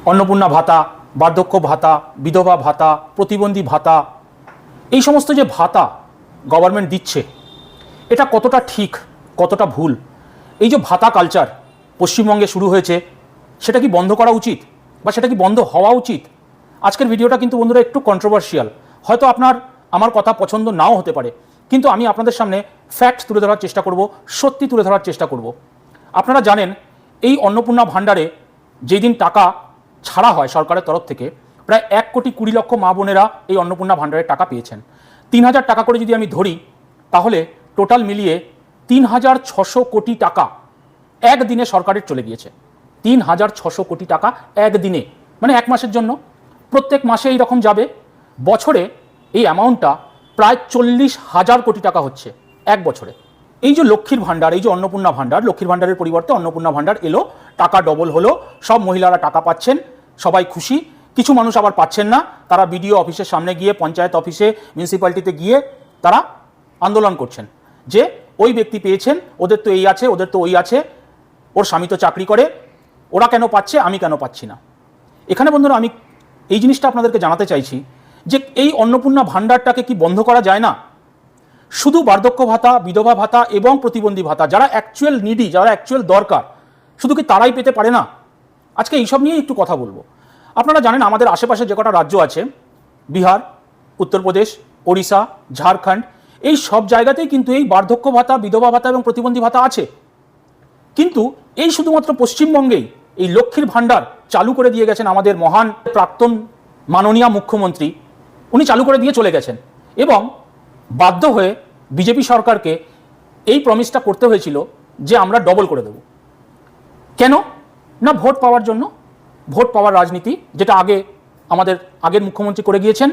অন্নপূর্ণা ভাতা, বার্ধক্য ভাতা, বিধবা ভাতা, প্রতিবন্ধী ভাতা, এই সমস্ত যে ভাতা গভর্নমেন্ট দিচ্ছে, এটা কতটা ঠিক কতটা ভুল? এই যে ভাতা কালচার পশ্চিমবঙ্গে শুরু হয়েছে, সেটা কি বন্ধ করা উচিত বা সেটা কি বন্ধ হওয়া উচিত? আজকের ভিডিওটা কিন্তু বন্ধুরা একটু কন্ট্রোভার্সিয়াল, হয়তো আমার কথা পছন্দ নাও হতে পারে, কিন্তু আমি আপনাদের সামনে ফ্যাক্ট তুলে ধরার চেষ্টা করব, সত্যি তুলে ধরার চেষ্টা করব। আপনারা জানেন এই অন্নপূর্ণা ভাণ্ডারে যেই দিন টাকা ছাড়া হয় সরকারের তরফ থেকে, প্রায় 1,20,00,000 মা বোনেরা এই অন্নপূর্ণা ভাণ্ডারের টাকা পেয়েছেন। 3,000 টাকা করে যদি আমি ধরি, তাহলে টোটাল মিলিয়ে 3,600 কোটি টাকা একদিনে সরকারের চলে গিয়েছে। 3,600 কোটি টাকা একদিনে, মানে এক মাসের জন্য। প্রত্যেক মাসে এই রকম যাবে, বছরে এই অ্যামাউন্টটা প্রায় 40,000 কোটি টাকা হচ্ছে এক বছরে। এই যে লক্ষ্মীর ভাণ্ডার, এই যে অন্নপূর্ণা ভাণ্ডার, লক্ষ্মীর ভাণ্ডারের পরিবর্তে অন্নপূর্ণা ভাণ্ডার এলো, টাকা ডবল হলো, সব মহিলারা টাকা পাচ্ছেন, সবাই খুশি। কিছু মানুষ আবার পাচ্ছেন না, তারা বিডিও অফিসের সামনে গিয়ে, পঞ্চায়েত অফিসে, মিউনিসিপ্যালিটিতে গিয়ে তারা আন্দোলন করছেন যে ওই ব্যক্তি পেয়েছেন, ওদের তো এই আছে, ওদের তো ওই আছে, ওর স্বামী তো চাকরি করে, ওরা কেন পাচ্ছে, আমি কেন পাচ্ছি না? এখানে বন্ধুরা আমি এই জিনিসটা আপনাদেরকে জানাতে চাইছি যে এই অন্নপূর্ণা ভাণ্ডারটাকে কি বন্ধ করা যায় না? শুধু বার্ধক্য ভাতা, বিধবা ভাতা এবং প্রতিবন্ধী ভাতা, যারা অ্যাকচুয়াল নিডি, যারা অ্যাকচুয়াল দরকার, শুধু কি তারাই পেতে পারে না? আজকে এইসব নিয়ে একটু কথা বলবো। আপনারা জানেন আমাদের আশেপাশে যে কটা রাজ্য আছে, বিহার, উত্তরপ্রদেশ, ওড়িশা, ঝাড়খণ্ড, এই সব জায়গাতেই কিন্তু এই বার্ধক্য ভাতা, বিধবা ভাতা এবং প্রতিবন্ধী ভাতা আছে। কিন্তু এই শুধুমাত্র পশ্চিমবঙ্গেই এই লক্ষ্মীর ভাণ্ডার চালু করে দিয়ে গেছেন আমাদের মহান প্রাক্তন মাননীয় মুখ্যমন্ত্রী। উনি চালু করে দিয়ে চলে গেছেন এবং বাধ্য হয়ে বিজেপি সরকারকে এই প্রমিসটা করতে হয়েছিল যে আমরা ডবল করে দেব। কেন না? ভোট পাওয়ার জন্য, ভোট পাওয়ার রাজনীতি, যেটা আমাদের আগের মুখ্যমন্ত্রী করে গিয়েছেন।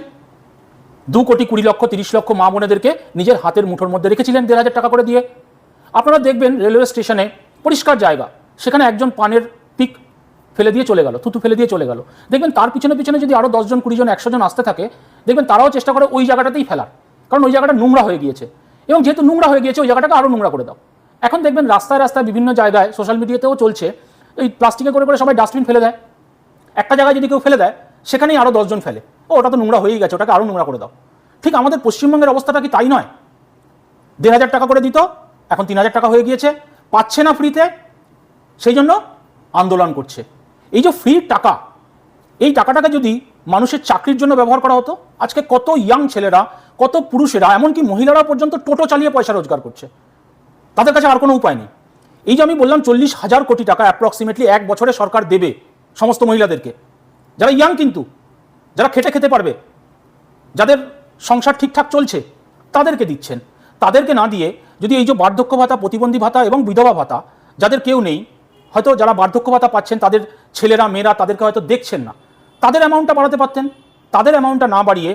2,20,00,000-30,00,000 মা বোনেদেরকে নিজের হাতের মুঠোর মধ্যে রেখেছিলেন 1,500 টাকা করে দিয়ে। আপনারা দেখবেন রেলওয়ে স্টেশনে পরিষ্কার জায়গা, সেখানে একজন পানের পিক ফেলে দিয়ে চলে গেল, থুতু ফেলে দিয়ে চলে গেল, দেখবেন তার পিছনে পিছনে যদি আরও 10 জন, 20 জন, 100 জন আসতে থাকে, দেখবেন তারাও চেষ্টা করে ওই জায়গাটাতেই ফেলার, কারণ ওই জায়গাটা নোংরা হয়ে গিয়েছে, এবং যেহেতু নোংরা হয়ে গিয়েছে ওই জায়গাটাকে আরও নোংরা করে দাও। এখন দেখবেন রাস্তায় রাস্তায় বিভিন্ন জায়গায়, সোশ্যাল মিডিয়াতেও চলছে, এই প্লাস্টিকে করে করে সবাই ডাস্টবিন ফেলে দেয়। একটা জায়গায় যদি কেউ ফেলে দেয়, সেখানেই আরও 10 জন ফেলে, ওটা তো নোংরা হয়েই গেছে, ওটাকে আরও নোংরা করে দাও। ঠিক আমাদের পশ্চিমবঙ্গের অবস্থাটা কি তাই নয়? 1,500 টাকা করে দিত, এখন 3,000 টাকা হয়ে গিয়েছে, পাচ্ছে না ফ্রিতে, সেই জন্য আন্দোলন করছে। এই যে ফ্রি টাকা, এই টাকাটাকে যদি মানুষের চাকরির জন্য ব্যবহার করা হতো, আজকে কত ইয়াং ছেলেরা, কত পুরুষেরা, এমনকি মহিলারা পর্যন্ত টোটো চালিয়ে পয়সা রোজগার করছে, তাদের কাছে আর কোনো উপায় নেই। এই যে আমি বললাম 40,000 কোটি টাকা অ্যাপ্রক্সিমেটলি এক বছরে সরকার দেবে সমস্ত মহিলাদেরকে, যারা ইয়াং, কিন্তু যারা খেটে খেতে পারবে, যাদের সংসার ঠিকঠাক চলছে, তাদেরকে দিচ্ছেন। তাদেরকে না দিয়ে যদি এই যে বার্ধক্য ভাতা, প্রতিবন্ধী ভাতা এবং বিধবা ভাতা, যাদের কেউ নেই, হয়তো যারা বার্ধক্য ভাতা পাচ্ছেন তাদের ছেলেরা, মেয়েরা তাদেরকে হয়তো দেখছেন না, তাদের অ্যামাউন্টটা বাড়াতে পারতেন। তাদের অ্যামাউন্টটা না বাড়িয়ে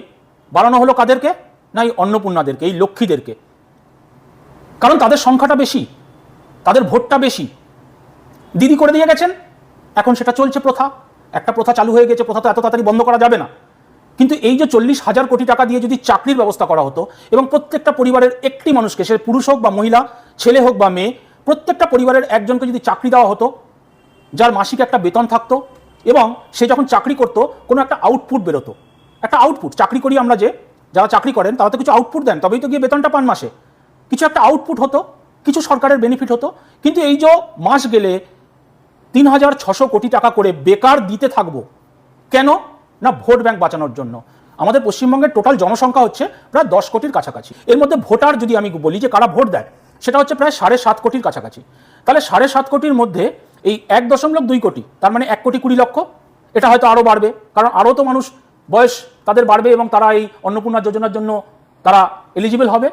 বাড়ানো হলো কাদেরকে? না এই অন্নপূর্ণাদেরকে, এই লক্ষ্মীদেরকে, কারণ তাদের সংখ্যাটা বেশি, তাদের ভোটটা বেশি। দিদি করে দিয়ে গেছেন, এখন সেটা চলছে প্রথা, একটা প্রথা চালু হয়ে গেছে, প্রথা তো এত তাড়াতাড়ি বন্ধ করা যাবে না। কিন্তু এই যে 40,000 কোটি টাকা দিয়ে যদি চাকরির ব্যবস্থা করা হতো এবং প্রত্যেকটা পরিবারের একটি মানুষকে, সে পুরুষ হোক বা মহিলা, ছেলে হোক বা মেয়ে, প্রত্যেকটা পরিবারের একজনকে যদি চাকরি দেওয়া হতো, যার মাসিক একটা বেতন থাকতো, এবং সে যখন চাকরি করতো কোনো একটা আউটপুট বেরোতো, একটা আউটপুট, চাকরি করি আমরা, যারা চাকরি করেন তারা তো কিছু আউটপুট দেন, তবেই তো গিয়ে বেতনটা পান মাসে, কিছু একটা আউটপুট হতো, কিছু সরকারের বেনিফিট হতো। কিন্তু এই যে মাস গেলে 3,600 কোটি টাকা করে বেকার দিতে থাকবো, কেন না? ভোট ব্যাংক বাঁচানোর জন্য। আমাদের পশ্চিমবঙ্গের টোটাল জনসংখ্যা হচ্ছে প্রায় 10 কোটির কাছাকাছি। এর মধ্যে ভোটার যদি আমি বলি যে কারা ভোট দেয়, সেটা হচ্ছে প্রায় 7.5 কোটির কাছাকাছি। তাহলে 7.5 কোটির মধ্যে এই 1.2 কোটি, তার মানে 1,20,00,000, এটা হয়তো আরও বাড়বে, কারণ আরও তো মানুষ বয়স তাদের বাড়বে এবং তারা এই অন্নপূর্ণা যোজনার জন্য তারা এলিজিবল হবে।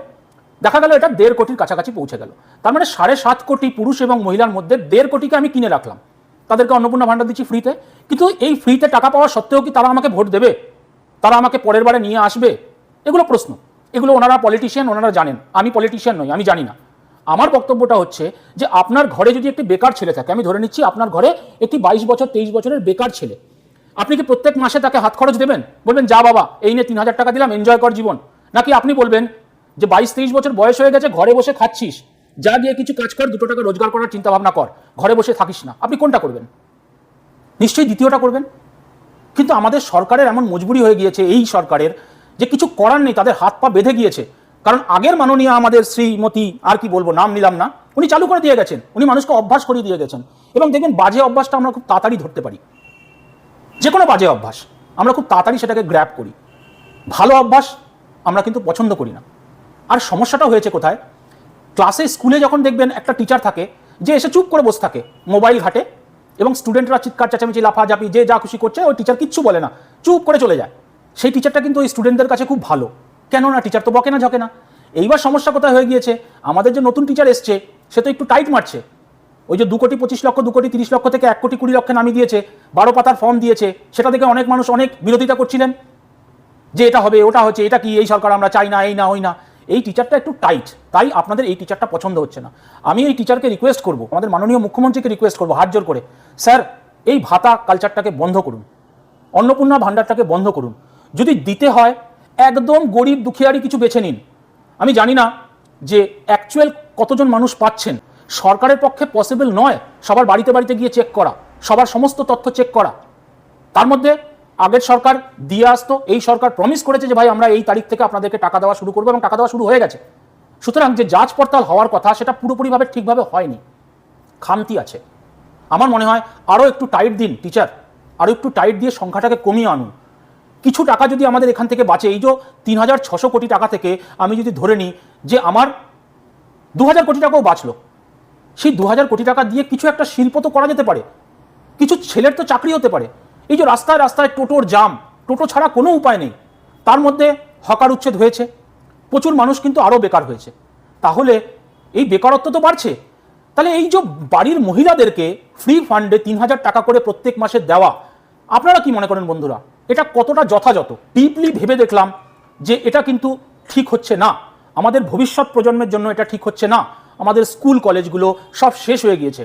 দেখা গেল এটা 1.5 কোটির কাছাকাছি পৌঁছে গেল। তার মানে 7.5 কোটি পুরুষ এবং মহিলার মধ্যে 1.5 কোটিকে আমি কিনে রাখলাম, তাদেরকে অন্নপূর্ণা ভাণ্ডার দিচ্ছি ফ্রিতে। কিন্তু এই ফ্রিতে টাকা পাওয়া সত্ত্বেও কি তারা আমাকে ভোট দেবে? তারা আমাকে পরের বারে নিয়ে আসবে? এগুলো প্রশ্ন, এগুলো ওনারা পলিটিশিয়ান, ওনারা জানেন। আমি পলিটিশিয়ান নই, আমি জানি না। আমার বক্তব্যটা হচ্ছে যে আপনার ঘরে যদি একটি বেকার ছেলে থাকে, আমি ধরে নিচ্ছি আপনার ঘরে একটি 22 বছর 23 বছরের বেকার ছেলে, আপনি কি প্রত্যেক মাসে তাকে হাত খরচ দেবেন? বলবেন যা বাবা এই নিয়ে 3,000 টাকা দিলাম, এনজয় কর জীবন? নাকি আপনি বলবেন যে 22-23 বছর বয়স হয়ে গেছে, ঘরে বসে খাচ্ছিস, যা গিয়ে কিছু কাজ কর, 2 টাকা রোজগার করার চিন্তা ভাবনা কর, ঘরে বসে থাকিস না? আপনি কোনটা করবেন? নিশ্চয়ই দ্বিতীয়টা করবেন। কিন্তু আমাদের সরকারের এমন মজবুরি হয়ে গিয়েছে, এই সরকারের, যে কিছু করার নেই, তাদের হাত পা বেঁধে গিয়েছে। কারণ আগের মাননীয় আমাদের শ্রীমতী, আর কি বলবো, নাম নিলাম না, উনি চালু করে দিয়ে গেছেন, উনি মানুষকে অভ্যাস করিয়ে দিয়ে গেছেন। এবং দেখবেন বাজে অভ্যাসটা আমরা খুব তাড়াতাড়ি ধরতে পারি, যে কোনো বাজে অভ্যাস আমরা খুব তাড়াতাড়ি সেটাকে গ্র্যাব করি, ভালো অভ্যাস আমরা কিন্তু পছন্দ করি না। আর সমস্যাটা হয়েছে কোথায়? ক্লাসে, স্কুলে যখন দেখবেন একটা টিচার থাকে যে এসে চুপ করে বসে থাকে, মোবাইল ঘাটে, এবং স্টুডেন্টরা চিৎকার চেঁচামেচি লাফাঝাপি যে যা খুশি করছে, ওই টিচার কিচ্ছু বলে না, চুপ করে চলে যায়। সেই টিচারটা কিন্তু ওই স্টুডেন্টদের কাছে খুব ভালো, কেন না টিচার তো বকে না ঝকে না। এইবার সমস্যা কোথায় হয়ে গিয়েছে? আমাদের যে নতুন টিচার এসছে সে তো একটু টাইট মারছে, ওই যে 2,25,00,000, 2,30,00,000 থেকে 1,20,00,000 নামিয়ে দিয়েছে, 12 পাতার ফর্ম দিয়েছে। সেটা দেখে অনেক মানুষ অনেক বিরোধিতা করছিলেন যে এটা হবে, ওটা হচ্ছে, এটা কি, এই সরকার আমরা চাই না, এই না ওই না। এই টিচারটা একটু টাইট, তাই আপনাদের এই টিচারটা পছন্দ হচ্ছে না। আমি এই টিচারকে রিকোয়েস্ট করব, আমাদের মাননীয় মুখ্যমন্ত্রীকে রিকোয়েস্ট করব হাত জোর করে, স্যার এই ভাতা কালচারটাকে বন্ধ করুন, অন্নপূর্ণা ভাণ্ডারটাকে বন্ধ করুন। যদি দিতে হয় একদম গরিব দুঃখিয়ারি কিছু বেছে নিন। আমি জানি না যে অ্যাকচুয়াল কতজন মানুষ পাচ্ছেন, সরকারের পক্ষে পসিবল নয় সবার বাড়িতে বাড়িতে গিয়ে চেক করা, সবার সমস্ত তথ্য চেক করা। তার মধ্যে আগের সরকার দিয়ে আসতো, এই সরকার প্রমিস করেছে যে ভাই আমরা এই তারিখ থেকে আপনাদেরকে টাকা দেওয়া শুরু করবো, এবং টাকা দেওয়া শুরু হয়ে গেছে। সুতরাং যে যাচ পড়তাল হওয়ার কথা সেটা পুরোপুরিভাবে ঠিকভাবে হয়নি, খামতি আছে। আমার মনে হয় আরও একটু টাইট দিন টিচার, আরও একটু টাইট দিয়ে সংখ্যাটাকে কমিয়ে আনুন। কিছু টাকা যদি আমাদের এখান থেকে বাঁচে, এই যে 3,600 কোটি টাকা থেকে আমি যদি ধরে নিই যে আমার 2,000 কোটি টাকাও বাঁচলো, সেই 2,000 কোটি টাকা দিয়ে কিছু একটা শিল্প তো করা যেতে পারে, কিছু ছেলের তো চাকরি হতে পারে। এই যে রাস্তায় রাস্তায় টোটোর জাম, টোটো ছাড়া কোনো উপায় নেই, তার মধ্যে হকার উচ্ছেদ হয়েছে, প্রচুর মানুষ কিন্তু আরও বেকার হয়েছে। তাহলে এই বেকারত্ব তো বাড়ছে, তাহলে এই যে বাড়ির মহিলাদেরকে ফ্রি ফান্ডে 3,000 টাকা করে প্রত্যেক মাসে দেওয়া, আপনারা কি মনে করেন বন্ধুরা, এটা কতটা যথাযথ? ডিপলি ভেবে দেখলাম যে এটা কিন্তু ঠিক হচ্ছে না, আমাদের ভবিষ্যৎ প্রজন্মের জন্য এটা ঠিক হচ্ছে না। আমাদের স্কুল কলেজগুলো সব শেষ হয়ে গিয়েছে,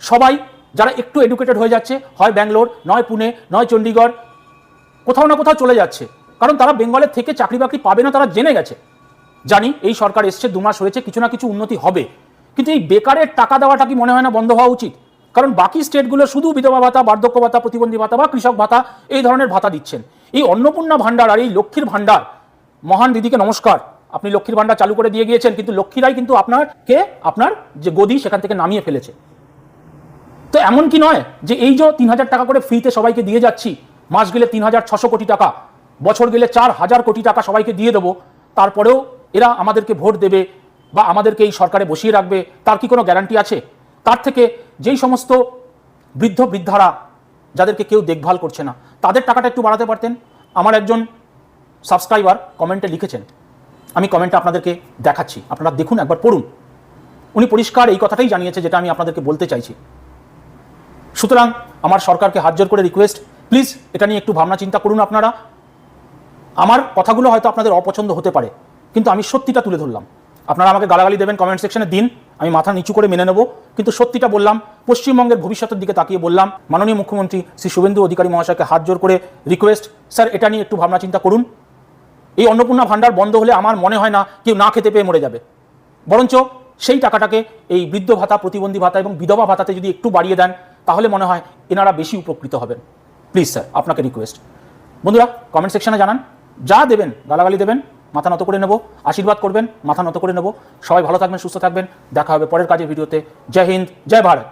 সবাই যারা একটু এডুকেটেড হয়ে যাচ্ছে, হয় ব্যাঙ্গালোর, নয় পুনে, নয় চণ্ডীগড়, কোথাও না কোথাও চলে যাচ্ছে, কারণ তারা বেঙ্গলের থেকে চাকরি বাকরি পাবে না, তারা জেনে গেছে। জানি এই সরকার এসছে, 2 মাস হয়েছে, কিছু না কিছু উন্নতি হবে, কিন্তু এই বেকারের টাকা দেওয়াটা কি মনে হয় না বন্ধ হওয়া উচিত? কারণ বাকি স্টেটগুলো শুধু বিধবা ভাতা, বার্ধক্য ভাতা, প্রতিবন্ধী ভাতা বা কৃষক ভাতা এই ধরনের ভাতা দিচ্ছেন। এই অন্নপূর্ণা ভাণ্ডার আর এই লক্ষ্মীর ভাণ্ডার, মহান দিদিকে নমস্কার, আপনি লক্ষ্মীর ভাণ্ডার চালু করে দিয়ে গিয়েছেন, কিন্তু লক্ষ্মীরাই কিন্তু আপনার যে গদি সেখান থেকে নামিয়ে ফেলেছে। তো এমন কি নয় যে এই যে 3,000 টাকা করে ফ্রিতে সবাইকে দিয়ে যাচ্ছি, মাস গেলে 3,600 কোটি টাকা, বছর গেলে 4,000 কোটি টাকা সবাইকে দিয়ে দেবো, তারপরেও এরা আমাদেরকে ভোট দেবে বা আমাদেরকে এই সরকারে বসিয়ে রাখবে, তার কি কোনো গ্যারান্টি আছে? তার থেকে যেই সমস্ত বৃদ্ধ বৃদ্ধারা যাদেরকে কেউ দেখভাল করছে না, তাদের টাকাটা একটু বাড়াতে পারতেন। আমার একজন সাবস্ক্রাইবার কমেন্টে লিখেছেন, আমি কমেন্টটা আপনাদেরকে দেখাচ্ছি, আপনারা দেখুন, একবার পড়ুন। উনি পরিষ্কার এই কথাটাই জানিয়েছে যেটা আমি আপনাদেরকে বলতে চাইছি। সুতরাং আমার সরকারকে হাত জোর করে রিকোয়েস্ট, প্লিজ এটা নিয়ে একটু ভাবনা চিন্তা করুন আপনারা। আমার কথাগুলো হয়তো আপনাদের অপছন্দ হতে পারে, কিন্তু আমি সত্যিটা তুলে ধরলাম। আপনারা আমাকে গালাগালি দেবেন কমেন্ট সেকশনে দিন, আমি মাথা নিচু করে মেনে নেব, কিন্তু সত্যিটা বললাম, পশ্চিমবঙ্গের ভবিষ্যতের দিকে তাকিয়ে বললাম। মাননীয় মুখ্যমন্ত্রী শ্রী শুভেন্দু অধিকারী মহাশয়কে হাত জোর করে রিকোয়েস্ট, স্যার এটা নিয়ে একটু ভাবনা চিন্তা করুন। এই অন্নপূর্ণা ভাণ্ডার বন্ধ হলে আমার মনে হয় না কেউ না খেতে পেয়ে মরে যাবে, বরঞ্চ সেই টাকাটাকে এই বৃদ্ধ ভাতা, প্রতিবন্ধী ভাতা এবং বিধবা ভাতাতে যদি একটু বাড়িয়ে দেন, তাহলে মনে হয় এনারা বেশি উপকৃত হবেন। প্লিজ স্যার, আপনাকে রিকোয়েস্ট। বন্ধুরা কমেন্ট সেকশনে জানান, যা দেবেন, গালাগালি দেবেন, মাথা নত করে নেব, আশীর্বাদ করবেন, মাথা নত করে নেব। সবাই ভালো থাকবেন, সুস্থ থাকবেন, দেখা হবে পরের কাজের ভিডিওতে। জয় হিন্দ, জয় ভারত।